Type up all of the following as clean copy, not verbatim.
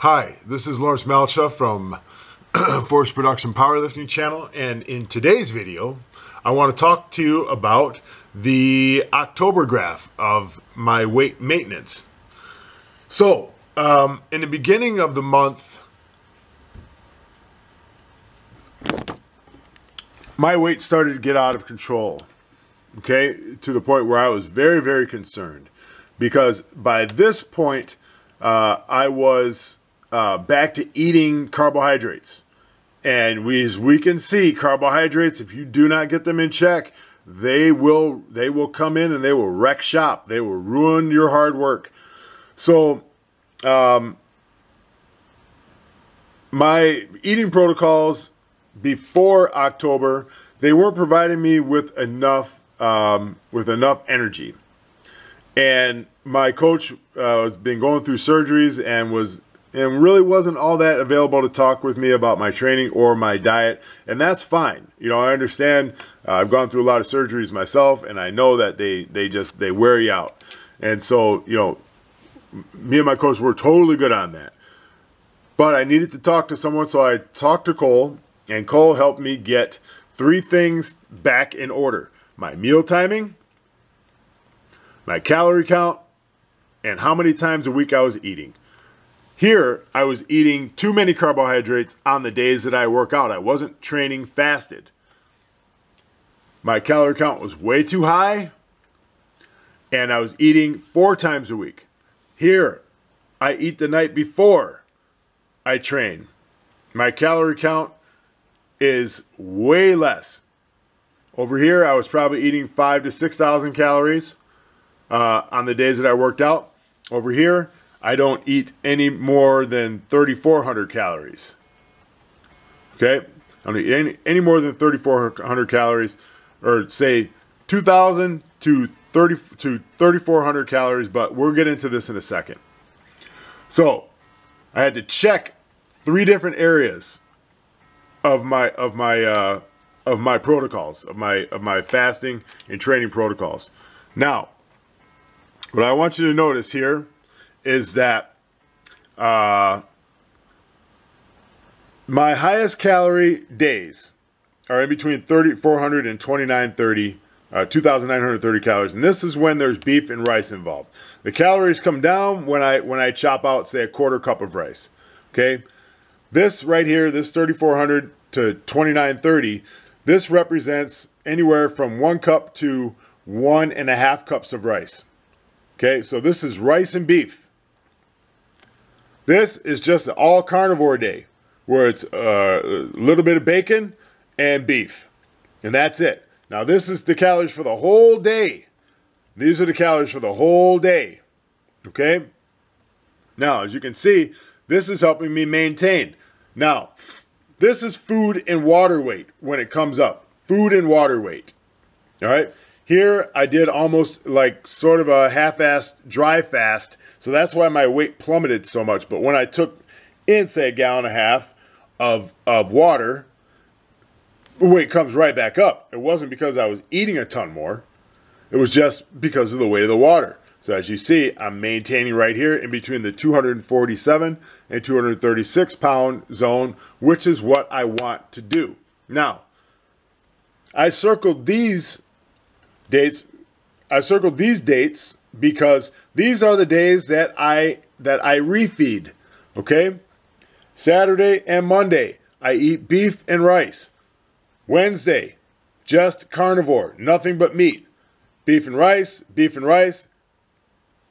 Hi, this is Lawrence Malcha from Force Production Powerlifting Channel, and in today's video I want to talk to you about the October graph of my weight maintenance. So in the beginning of the month, my weight started to get out of control, okay, to the point where I was very, very concerned, because by this point I was back to eating carbohydrates. And as we can see, carbohydrates, if you do not get them in check, they will come in and they will wreck shop. They will ruin your hard work. So my eating protocols before October, they weren't providing me with enough energy. And my coach has been going through surgeries and really wasn't all that available to talk with me about my training or my diet, and that's fine. You know, I understand. I've gone through a lot of surgeries myself, and I know that they wear you out. And so, you know, me and my coach were totally good on that. But I needed to talk to someone, so I talked to Cole, and Cole helped me get 3 things back in order: my meal timing, my calorie count, and how many times a week I was eating. Here, I was eating too many carbohydrates on the days that I work out. I wasn't training fasted. My calorie count was way too high, and I was eating 4 times a week. Here, I eat the night before I train. My calorie count is way less. Over here, I was probably eating 5,000 to 6,000 calories on the days that I worked out. Over here, I don't eat any more than 3,400 calories. Okay? I don't eat any more than 3,400 calories, or say 2,000 to 3,400 calories, but we'll get into this in a second. So, I had to check 3 different areas of my protocols, of my fasting and training protocols. Now, what I want you to notice here is that my highest calorie days are in between 3,400 and 2,930 calories, and this is when there's beef and rice involved. The calories come down when I chop out, say, a 1/4 cup of rice. Okay, this right here, this 3,400 to 2,930, this represents anywhere from 1 cup to 1.5 cups of rice. Okay, so this is rice and beef. This is just an all carnivore day, where it's a little bit of bacon and beef, and that's it. Now this is the calories for the whole day. These are the calories for the whole day. Okay? Now, as you can see, this is helping me maintain. Now, this is food and water weight when it comes up. Food and water weight. All right? Here, I did almost like sort of a half-assed dry fast, so that's why my weight plummeted so much. But when I took in, say, 1.5 gallons of water, the weight comes right back up. It wasn't because I was eating a ton more. It was just because of the weight of the water. So as you see, I'm maintaining right here in between the 247 and 236 pound zone, which is what I want to do. Now, I circled these dates. Because these are the days that I refeed. Okay? Saturday and Monday, I eat beef and rice. Wednesday, just carnivore, nothing but meat. Beef and rice,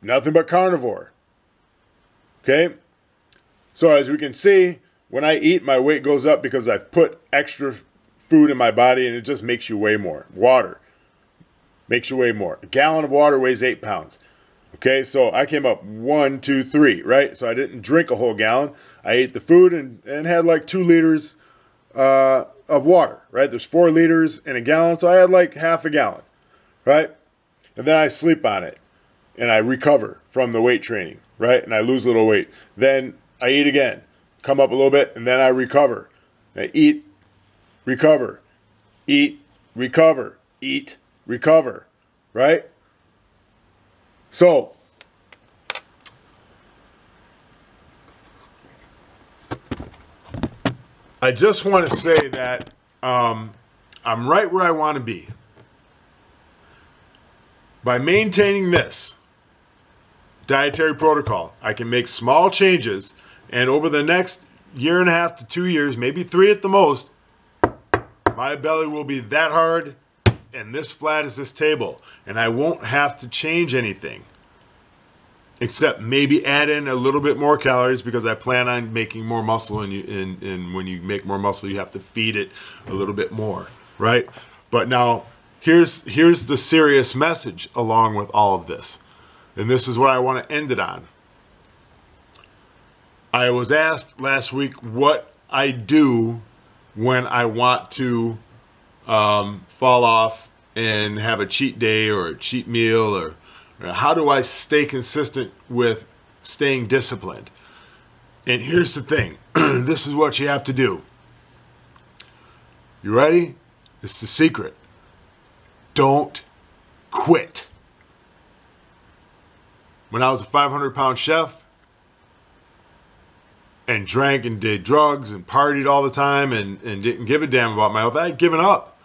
nothing but carnivore. Okay? So as we can see, when I eat, my weight goes up because I've put extra food in my body, and it just makes you weigh more. Water makes you weigh more. A gallon of water weighs 8 pounds. Okay, so I came up 1, 2, 3, right? So I didn't drink a whole gallon. I ate the food and had like 2 liters of water, right? There's 4 liters in a gallon, so I had like half a gallon, right? And then I sleep on it, and I recover from the weight training, right? And I lose a little weight. Then I eat again, come up a little bit, and then I recover. I eat, recover, eat, recover, eat, recover, right? So I just want to say that I'm right where I want to be. By maintaining this dietary protocol, I can make small changes, and over the next 1.5 to 2 years, maybe 3 at the most, my belly will be that hard and this flat as this table, and I won't have to change anything except maybe add in a little bit more calories, because I plan on making more muscle, and when you make more muscle, you have to feed it a little bit more, right? But now here's the serious message along with all of this, and this is what I want to end it on. I was asked last week what I do when I want to fall off and have a cheat day or a cheat meal, or how do I stay consistent with staying disciplined? And here's the thing. This is what you have to do. You ready? It's the secret. Don't quit. When I was a 500-pound chef and drank and did drugs and partied all the time and didn't give a damn about my health, I had given up.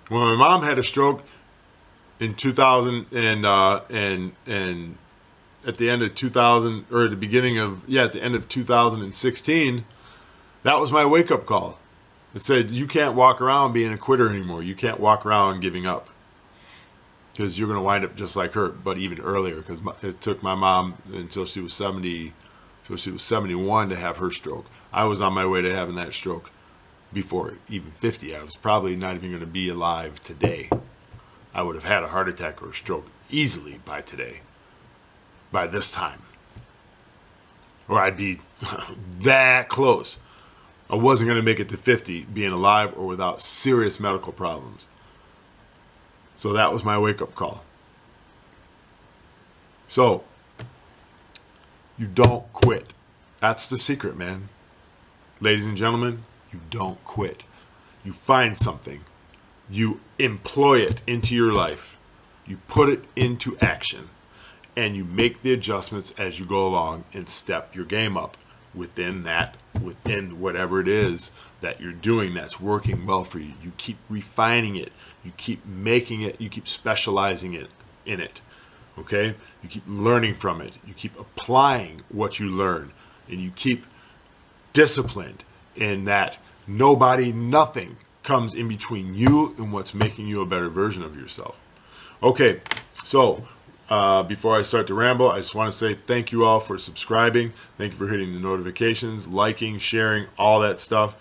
When my mom had a stroke in 2000 and at the end of 2000, or at the beginning of, at the end of 2016, that was my wake-up call. It said, you can't walk around being a quitter anymore. You can't walk around giving up, because you're going to wind up just like her, but even earlier, because it took my mom until she was 70, until she was 71 to have her stroke. I was on my way to having that stroke before even 50. I was probably not even going to be alive today. I would have had a heart attack or a stroke easily by today, by this time. Or I'd be that close. I wasn't going to make it to 50 being alive or without serious medical problems. So that was my wake-up call. So, you don't quit. That's the secret, man. Ladies and gentlemen, you don't quit. You find something. You employ it into your life. You put it into action. And you make the adjustments as you go along and step your game up within whatever it is that you're doing that's working well for you. You keep refining it. You keep making it. You keep specializing in it. Okay? You keep learning from it. You keep applying what you learn. And you keep disciplined in that nothing comes in between you and what's making you a better version of yourself. Okay, so before I start to ramble, I just want to say thank you all for subscribing. Thank you for hitting the notifications, liking, sharing, all that stuff.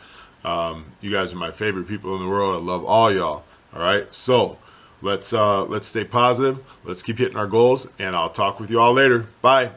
You guys are my favorite people in the world. I love all y'all. All right, so let's stay positive. Let's keep hitting our goals, and I'll talk with you all later. Bye.